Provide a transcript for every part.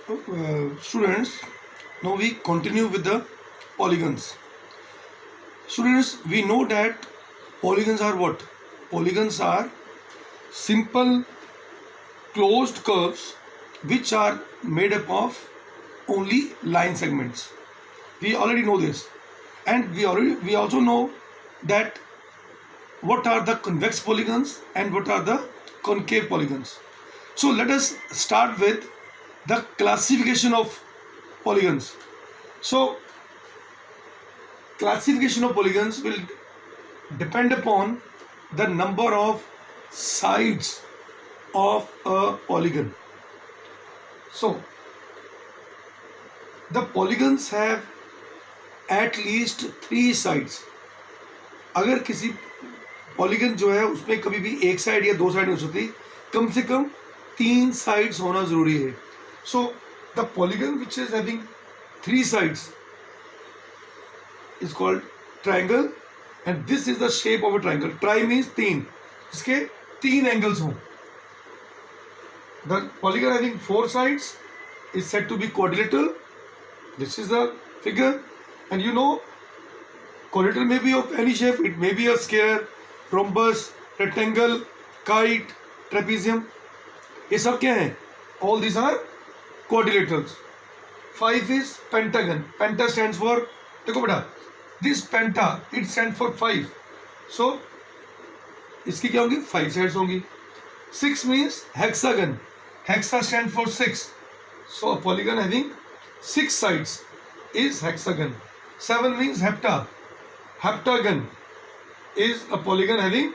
Students, now we continue with the polygons. Students, we know that polygons are what? Polygons are simple closed curves which are made up of only line segments. We already know this, and we also know that what are the convex polygons and what are the concave polygons. So let us start with the classification of polygons. So classification of polygons will depend upon the number of sides of a polygon. So the polygons have at least 3 sides. अगर किसी polygon जो है उसमें कभी भी एक side या 2 side नहीं हो सकती, कम से कम 3 साइड्स होना जरूरी है. So the polygon which is having 3 sides is called triangle, and this is the shape of a triangle. Tri means 3, इसके 3 एंगल्स हों. The polygon having 4 sides is said to be quadrilateral. This is the figure, and you know quadrilateral may be of any shape. It may be a square, rhombus, rectangle, kite, trapezium. ये सब क्या है? All these are quadrilaterals. 5 is pentagon. Penta stands for, देखो बेटा, this penta it stands for 5. So इसकी क्या होंगी? 5 sides होंगी. 6 means hexagon. Hexa stands for 6. So a polygon having 6 sides is hexagon. 7 means hepta. Heptagon is a polygon having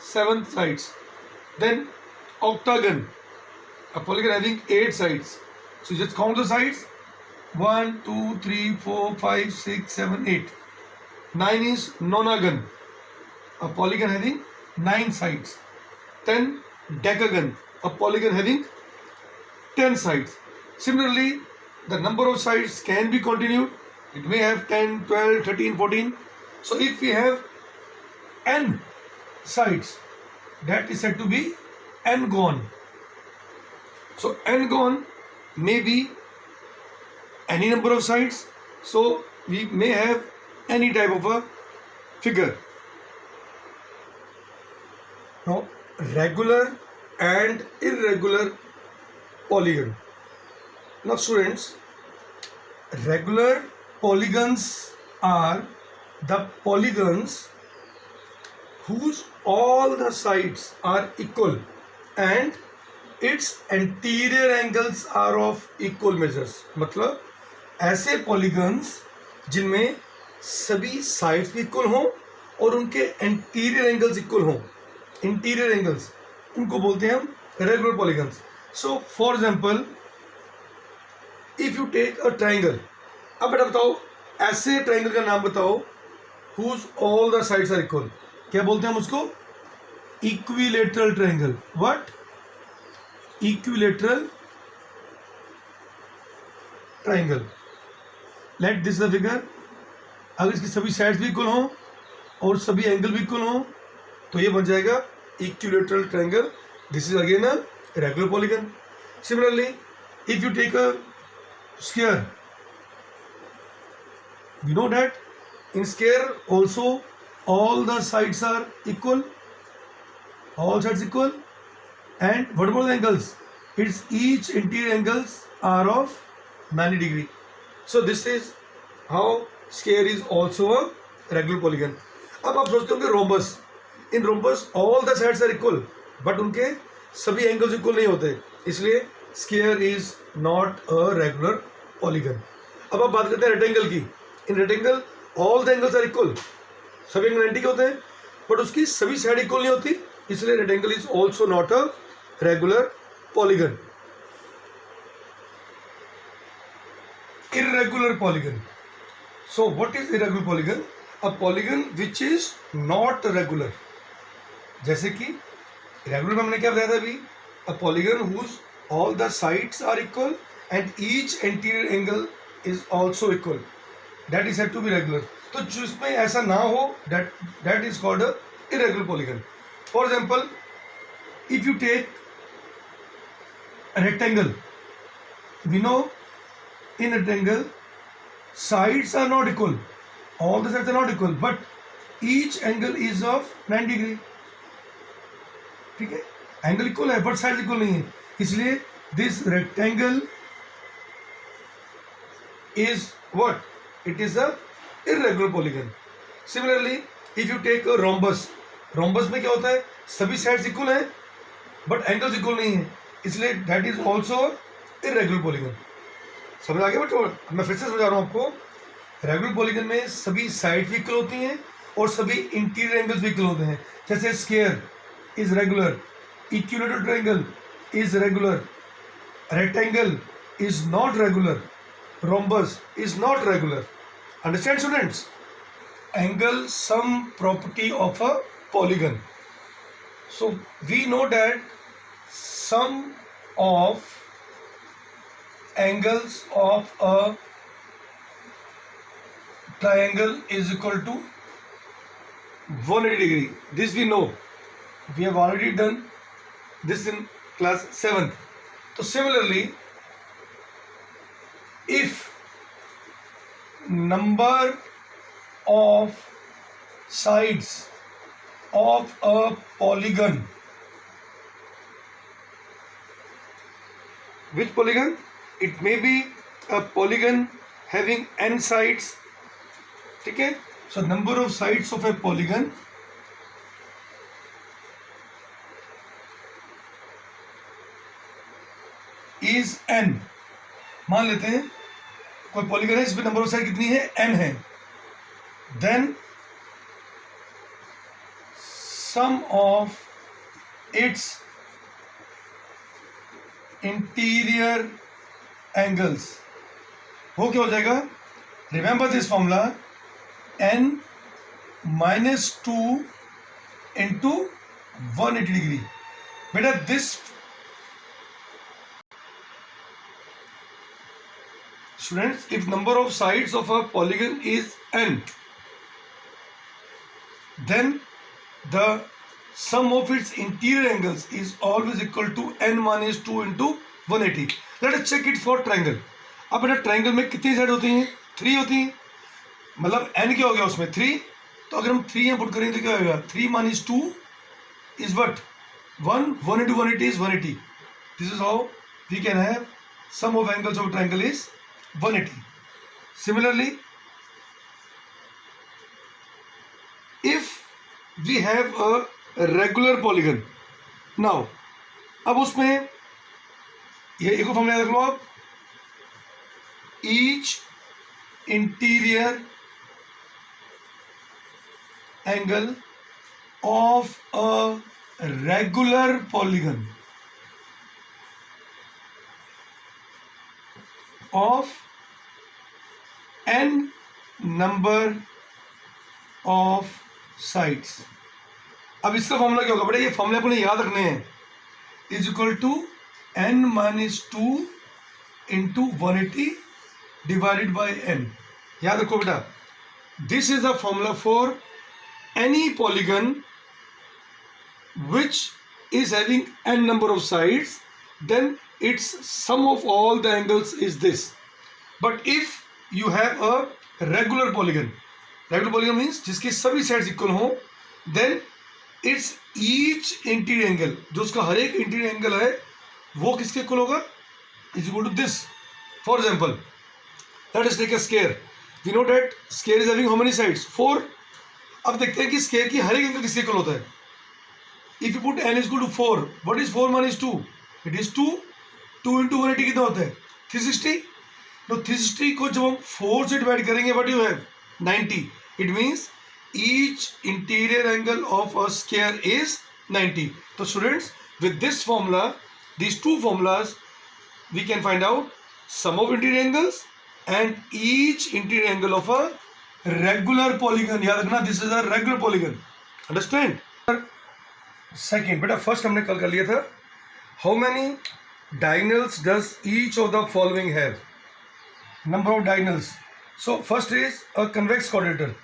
7 sides. Then octagon, a polygon having 8 sides. So just count the sides. 1, 2, 3, 4, 5, 6, 7, 8. 9 is nonagon, a polygon having 9 sides. 10 decagon, a polygon having 10 sides. Similarly, the number of sides can be continued. It may have 10, 12, 13, 14. So if we have n sides, that is said to be n-gon. So n-gon may be any number of sides. So we may have any type of a figure. Now regular and irregular polygon. Now students, regular polygons are the polygons whose all the sides are equal and its anterior angles are of equal measures. मतलब ऐसे polygons जिनमें सभी sides भी equal हों और उनके anterior angles equal हों. Interior angles उनको बोलते हैं हम regular polygons. So for example, if you take a triangle, अब बेटा बताओ ऐसे ट्राइंगल का नाम बताओ whose all the sides are equal. क्या बोलते हैं हम उसको? Equilateral triangle. What? Equilateral triangle. Let this the figure. अगर इसकी सभी साइड्स भी इक्वल हों और सभी एंगल भी इक्वल हों तो ये बन जाएगा equilateral triangle. This is again a regular polygon. Similarly if you take a square, we know that in square also all the sides are equal, all sides equal, and what about the angles? Its each interior angles are of 90 degree. So this is how square is also a regular polygon. अब आप सोचते होंगे rhombus. In rhombus all the sides are equal, but उनके सभी angles equal नहीं होते, इसलिए square is not a regular polygon. अब आप बात करते हैं rectangle की. In rectangle all the angles are equal, सभी एंगल 90 के होते हैं, बट उसकी सभी साइड इक्वल नहीं होती, इसलिए rectangle is also not a regular polygon. Irregular polygon. So what is irregular polygon? A polygon which is not regular. जैसे कि रेगुलर में हमने क्या बताया था अभी? A polygon whose all the sides are equal and each anterior angle is also equal. That is said to be regular. तो जिसमें ऐसा ना हो, that is called a irregular polygon. For example, if you take a rectangle, we know in a rectangle, sides are not equal. All the sides are not equal, but each angle is of 90 degree. ठीक है, angle equal है but side equal नहीं है, इसलिए this rectangle is what? It is a irregular polygon. Similarly, if you take a rhombus, rhombus में क्या होता है, सभी साइड्स इक्वल हैं बट एंगल्स इक्वल नहीं है, इसलिए that is also irregular polygon. समझ आ गया बच्चों? मैं फिर से समझा रहा हूँ आपको. रेगुलर पॉलीगन में सभी साइड भी इक्वल होती हैं और सभी इंटीरियर एंगल्स भी इक्वल होते हैं. जैसे square is regular, equilateral triangle is regular, rectangle is not regular, rhombus is not regular. Understand, students? Angle some property of a polygon. So we know that sum of angles of a triangle is equal to 180 degree. This we know. We have already done this in class 7th. So similarly, if number of sides of a polygon, which polygon? It may be a polygon having n sides. ठीक है, so number of sides of a polygon is n. मान लेते हैं कोई polygon है इसमें number of side कितनी है, n है. Then sum of its interior angles, वो क्या हो जाएगा? Remember this formula, n -2 into 180 degree. बेटा this students, if number of sides of a polygon is n, then the sum of its interior angles is always equal to n minus 2 into 180. Let us check it for triangle. अब बेटा triangle में कितनी side होती हैं? 3 होती हैं. मतलब n क्या हो गया उसमें? 3. तो अगर हम 3 यहाँ पुट करेंगे तो क्या होगा? 3 minus 2 is what? 1. 1 into 180 is 180. This is how we can have sum of angles of a triangle is 180. Similarly, if we have a regular polygon, now अब उसमें ये एक फॉर्मूला याद रख लो आप, each interior angle of a regular polygon of n number of sides. अब इसका formula क्या होगा बेटा? ये फॉर्मूला आपको याद रखने हैं. Is equal to n minus 2 into 180 divided by n. याद रखो बेटा, this is a formula for any polygon which is having n number of sides, then its sum of all the angles is this. But if you have a regular polygon means जिसकी सभी sides equal हो, then its each interior angle, जो उसका हर एक interior angle है वो किसके equal होगा? is equal to this. For example, let us take a square. We know that square is having how many sides? 4. अब देखते हैं कि स्क्वायर की हर एक एंगल किसके इक्वल होता है. If you put n is equal to 4, what is 4 minus 2? It is 2. 2 into 180 कितना होता है? 360. तो 360 को जब हम 4 से डिवाइड करेंगे, what do you have? 90. It means each interior angle of a square is 90. So students, with this formula, these two formulas, we can find out sum of interior angles and each interior angle of a regular polygon. याद रखना, this is a regular polygon. Understand? Second बेटा, first हमने कल कर लिया था, how many diagonals does each of the following have? Number of diagonals. So first is a convex क्वाड्रेटर.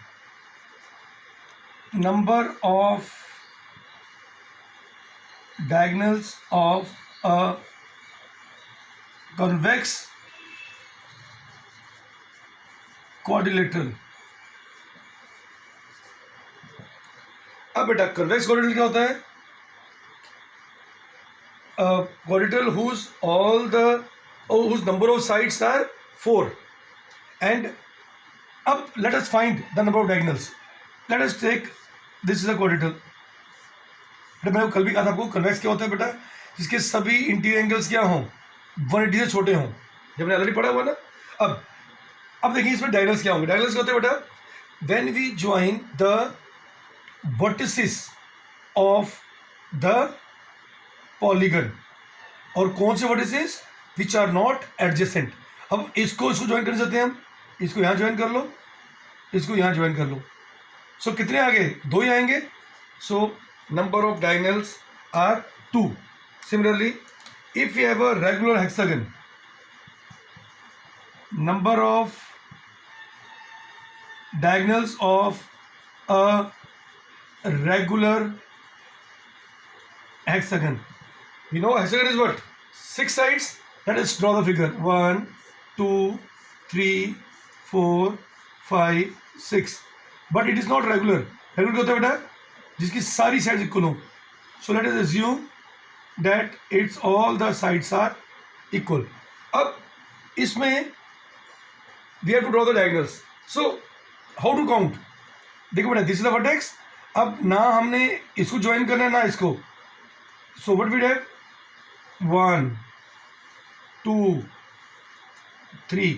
Number of diagonals of a convex quadrilateral. अब बेटा convex quadrilateral क्या होता है? Quadrilateral whose number of sides are 4, and up let us find the number of diagonals. Let us take this is a quadrilateral. बेटा मैंने कल भी कहा था आपको कन्वेक्स क्या होता है बेटा, जिसके सभी इंटीरियर एंगल्स क्या हों 180 से छोटे हों, जब मैंने ऑलरेडी पढ़ा हुआ ना। अब देखिए इसमें डायगोनल्स क्या होंगे। डायगोनल्स क्या होते हैं बेटा? When we join the vertices of the polygon, और कौन से vertices? Which are not adjacent. अब इसको ज्वाइन कर सकते हैं हम, इसको यहाँ ज्वाइन कर लो, इसको यहाँ ज्वाइन कर लो। सो कितने आ गए? 2 ही आएंगे। So number of diagonals are 2। Similarly if you have a regular hexagon, number of diagonals of a regular hexagon. You know hexagon is what? 6 sides. Let us draw the figure. 1, 2, 3, 4, 5, 6. But it is not regular. Regular क्या होता है बेटा? जिसकी सारी sides equal हो. So let us assume that it's all the sides are equal. अब इसमें we have to draw the diagonals. So how to count? देखो बेटा, this is the vertex. अब ना हमने इसको ज्वाइन करना है ना इसको. So what we have? 1, 2, 3.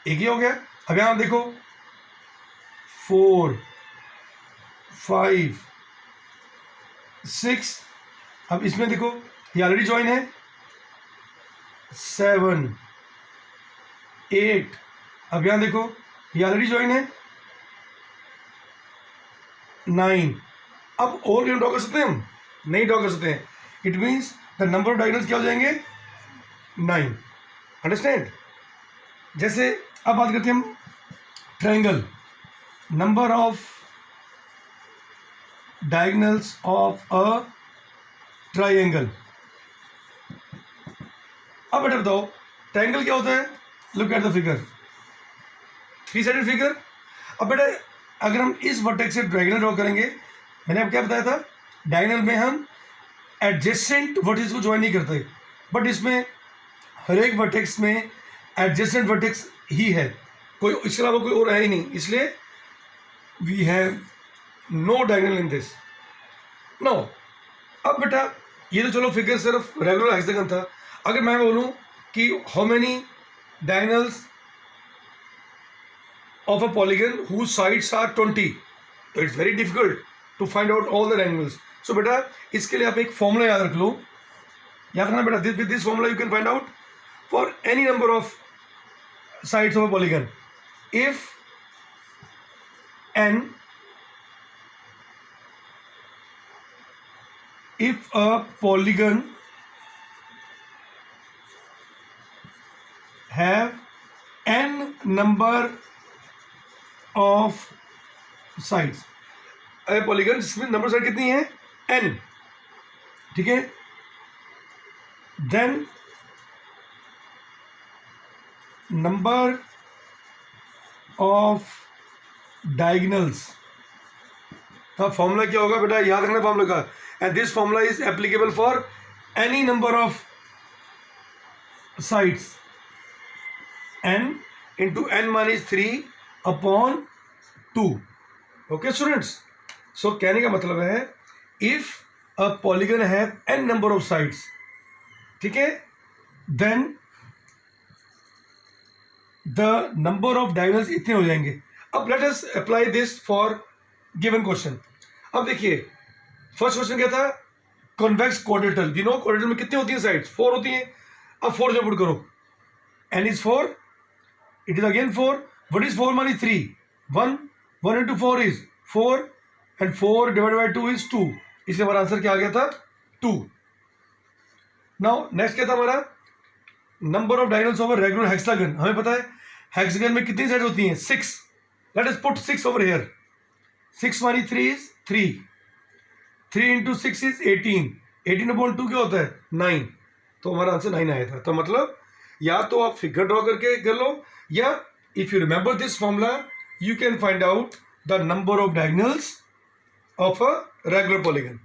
एक ही हो गया. अब यहाँ देखो 4, 5, 6. अब इसमें देखो ये ऑलरेडी ज्वाइन है. 7, 8. अब यहाँ देखो ये ऑलरेडी ज्वाइन है. 9. अब और क्यों ड्रॉ कर सकते हैं हम? नहीं ड्रॉ कर सकते हैं. It means the number of diagonals क्या हो जाएंगे? 9. अंडरस्टैंड? जैसे अब बात करते हैं हम triangle. Number of diagonals of a triangle. अब बेटा बताओ ट्रायंगल क्या होता है? Look at the figure. 3 sided figure. अब बेटा अगर हम इस वर्टेक्स से डायगोनल ड्रॉ करेंगे, मैंने आपको क्या बताया था? डायगोनल में हम एडजेसेंट वर्टेक्स को ज्वाइन नहीं करते, बट इसमें हर एक वर्टेक्स में एडजेसेंट वर्टेक्स ही है, कोई इसके अलावा कोई और है ही नहीं. इसलिए we have no diagonal in this. No. अब बेटा ये तो चलो फिगर सिर्फ रेगुलर हेक्सागन था. अगर मैं बोलूँ कि how many diagonals of a polygon whose sides are 20, so it's very difficult to find out all the angles. So बेटा इसके लिए आप एक फॉर्मूला याद रख लो. याद रखना बेटा, with this formula you can find out for any number of sides of a polygon. If a polygon have n number of sides, polygon जिसमें नंबर साइड कितनी है? n. ठीक है. देन नंबर ऑफ डायगोनल्स का formula क्या होगा बेटा? याद रखना फॉर्मूला का. And this formula is applicable for any number of sides. n into n minus 3 upon 2. Okay students. So कहने का मतलब है if a polygon have n number of sides, ठीक है, then the number of diagonals इतने हो जाएंगे. अब let us apply this for given question. अब देखिए फर्स्ट क्वेश्चन क्या था? Convex quadrilateral. You know quadrilateral में कितनी होती हैं साइड्स? 4 होती हैं. अब 4 जो पुट करो, n is 4, it is again 4. What is 4 minus 3? 1. 1 into 4 is 4, and 4 divided by 2 is 2. इसलिए हमारा आंसर क्या आ गया था? 2. नाउ नेक्स्ट क्या था हमारा? Number of diagonals of a regular hexagon. हमें पता है हेक्सागन में कितनी साइड होती हैं? 6. Let us put 6 over here. 6 minus 3 is 3. 3 into 6 is 18. 18 upon 2 क्या होता है? 9. तो हमारा आंसर 9 आया था. तो मतलब या तो आप फिगर ड्रॉ करके कर लो, या if you remember this formula, you can find out the number of diagonals of a regular polygon.